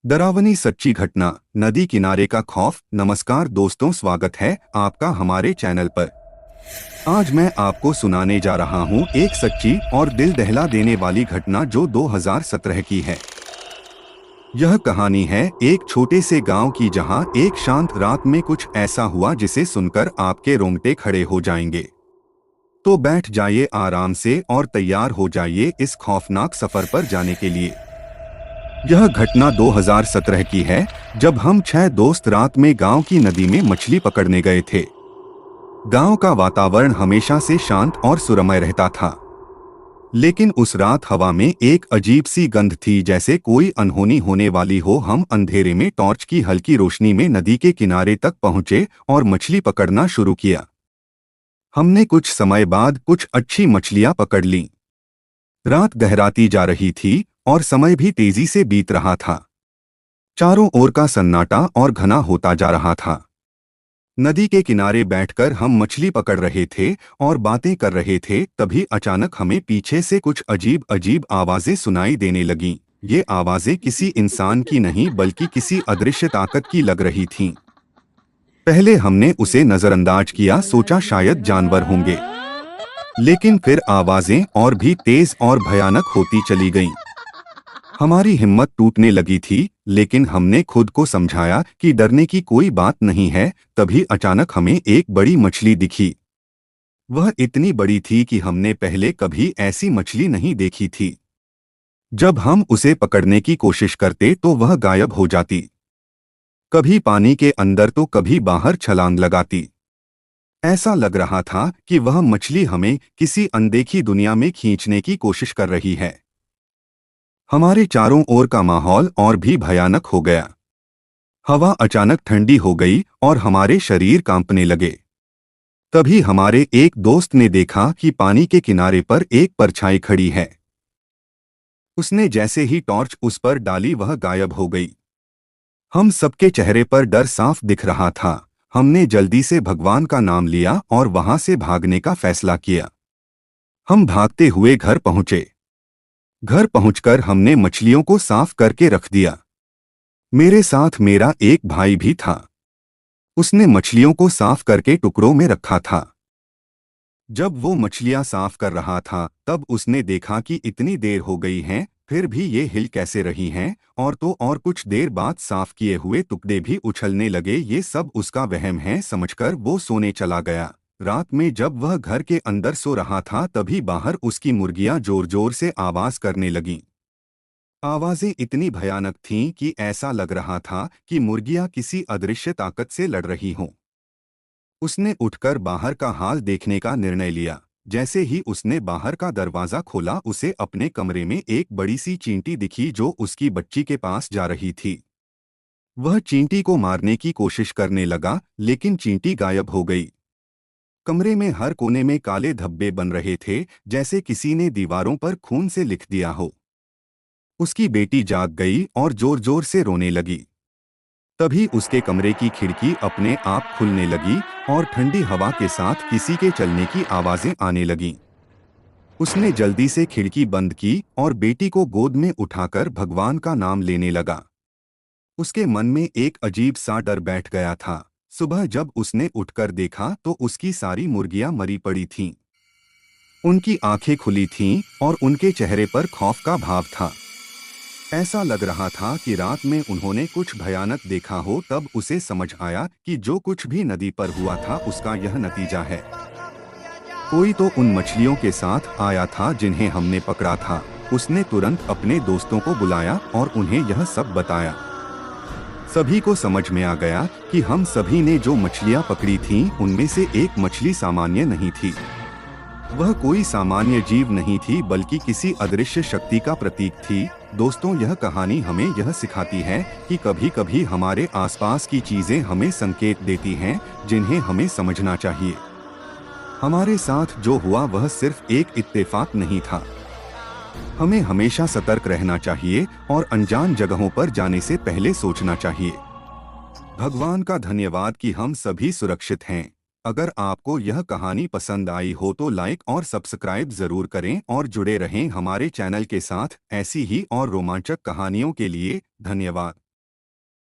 डरावनी सच्ची घटना, नदी किनारे का खौफ। नमस्कार दोस्तों, स्वागत है आपका हमारे चैनल पर। आज मैं आपको सुनाने जा रहा हूं एक सच्ची और दिल दहला देने वाली घटना जो 2017 की है। यह कहानी है एक छोटे से गांव की, जहां एक शांत रात में कुछ ऐसा हुआ जिसे सुनकर आपके रोंगटे खड़े हो जाएंगे। तो बैठ जाइए आराम से और तैयार हो जाइए इस खौफनाक सफर पर जाने के लिए। यह घटना 2017 की है, जब हम 6 दोस्त रात में गांव की नदी में मछली पकड़ने गए थे। गांव का वातावरण हमेशा से शांत और सुरमय रहता था, लेकिन उस रात हवा में एक अजीब सी गंध थी, जैसे कोई अनहोनी होने वाली हो। हम अंधेरे में टॉर्च की हल्की रोशनी में नदी के किनारे तक पहुंचे और मछली पकड़ना शुरू किया। हमने कुछ समय बाद कुछ अच्छी मछलियां पकड़ लीं। रात गहराती जा रही थी और समय भी तेजी से बीत रहा था। चारों ओर का सन्नाटा और घना होता जा रहा था। नदी के किनारे बैठकर हम मछली पकड़ रहे थे और बातें कर रहे थे, तभी अचानक हमें पीछे से कुछ अजीब अजीब आवाजें सुनाई देने लगीं। ये आवाजें किसी इंसान की नहीं बल्कि किसी अदृश्य ताकत की लग रही थीं। पहले हमने उसे नजरअंदाज किया, सोचा शायद जानवर होंगे, लेकिन फिर आवाजें और भी तेज और भयानक होती चली गईं। हमारी हिम्मत टूटने लगी थी, लेकिन हमने खुद को समझाया कि डरने की कोई बात नहीं है। तभी अचानक हमें एक बड़ी मछली दिखी। वह इतनी बड़ी थी कि हमने पहले कभी ऐसी मछली नहीं देखी थी। जब हम उसे पकड़ने की कोशिश करते तो वह गायब हो जाती, कभी पानी के अंदर तो कभी बाहर छलांग लगाती। ऐसा लग रहा था कि वह मछली हमें किसी अनदेखी दुनिया में खींचने की कोशिश कर रही है। हमारे चारों ओर का माहौल और भी भयानक हो गया। हवा अचानक ठंडी हो गई और हमारे शरीर कांपने लगे। तभी हमारे एक दोस्त ने देखा कि पानी के किनारे पर एक परछाई खड़ी है। उसने जैसे ही टॉर्च उस पर डाली, वह गायब हो गई। हम सबके चेहरे पर डर साफ दिख रहा था। हमने जल्दी से भगवान का नाम लिया और वहां से भागने का फैसला किया। हम भागते हुए घर पहुंचे। घर पहुंचकर हमने मछलियों को साफ करके रख दिया। मेरे साथ मेरा एक भाई भी था। उसने मछलियों को साफ करके टुकड़ों में रखा था। जब वो मछलियां साफ कर रहा था, तब उसने देखा कि इतनी देर हो गई है, फिर भी ये हिल कैसे रही हैं। और कुछ देर बाद साफ किए हुए टुकड़े भी उछलने लगे। ये सब उसका वहम है समझकर वो सोने चला गया। रात में जब वह घर के अंदर सो रहा था, तभी बाहर उसकी मुर्गियां जोर जोर से आवाज करने लगीं। आवाजें इतनी भयानक थीं कि ऐसा लग रहा था कि मुर्गियां किसी अदृश्य ताकत से लड़ रही हों। उसने उठकर बाहर का हाल देखने का निर्णय लिया। जैसे ही उसने बाहर का दरवाजा खोला, उसे अपने कमरे में एक बड़ी सी चींटी दिखी जो उसकी बच्ची के पास जा रही थी। वह चींटी को मारने की कोशिश करने लगा, लेकिन चींटी गायब हो गई। कमरे में हर कोने में काले धब्बे बन रहे थे, जैसे किसी ने दीवारों पर खून से लिख दिया हो। उसकी बेटी जाग गई और जोर जोर से रोने लगी। तभी उसके कमरे की खिड़की अपने आप खुलने लगी और ठंडी हवा के साथ किसी के चलने की आवाजें आने लगीं। उसने जल्दी से खिड़की बंद की और बेटी को गोद में उठाकर भगवान का नाम लेने लगा। उसके मन में एक अजीब सा डर बैठ गया था। सुबह जब उसने उठकर देखा तो उसकी सारी मुर्गियां मरी पड़ी थीं। उनकी आंखें खुली थीं और उनके चेहरे पर खौफ का भाव था। ऐसा लग रहा था कि रात में उन्होंने कुछ भयानक देखा हो। तब उसे समझ आया कि जो कुछ भी नदी पर हुआ था, उसका यह नतीजा है। कोई तो उन मछलियों के साथ आया था जिन्हें हमने पकड़ा था। उसने तुरंत अपने दोस्तों को बुलाया और उन्हें यह सब बताया। सभी को समझ में आ गया कि हम सभी ने जो मछलियां पकड़ी थीं, उनमें से एक मछली सामान्य नहीं थी। वह कोई सामान्य जीव नहीं थी, बल्कि किसी अदृश्य शक्ति का प्रतीक थी। दोस्तों, यह कहानी हमें यह सिखाती है कि कभी कभी हमारे आसपास की चीजें हमें संकेत देती हैं, जिन्हें हमें समझना चाहिए। हमारे साथ जो हुआ वह सिर्फ एक इत्तेफाक नहीं था। हमें हमेशा सतर्क रहना चाहिए और अनजान जगहों पर जाने से पहले सोचना चाहिए। भगवान का धन्यवाद कि हम सभी सुरक्षित हैं। अगर आपको यह कहानी पसंद आई हो तो लाइक और सब्सक्राइब जरूर करें और जुड़े रहें हमारे चैनल के साथ ऐसी ही और रोमांचक कहानियों के लिए। धन्यवाद।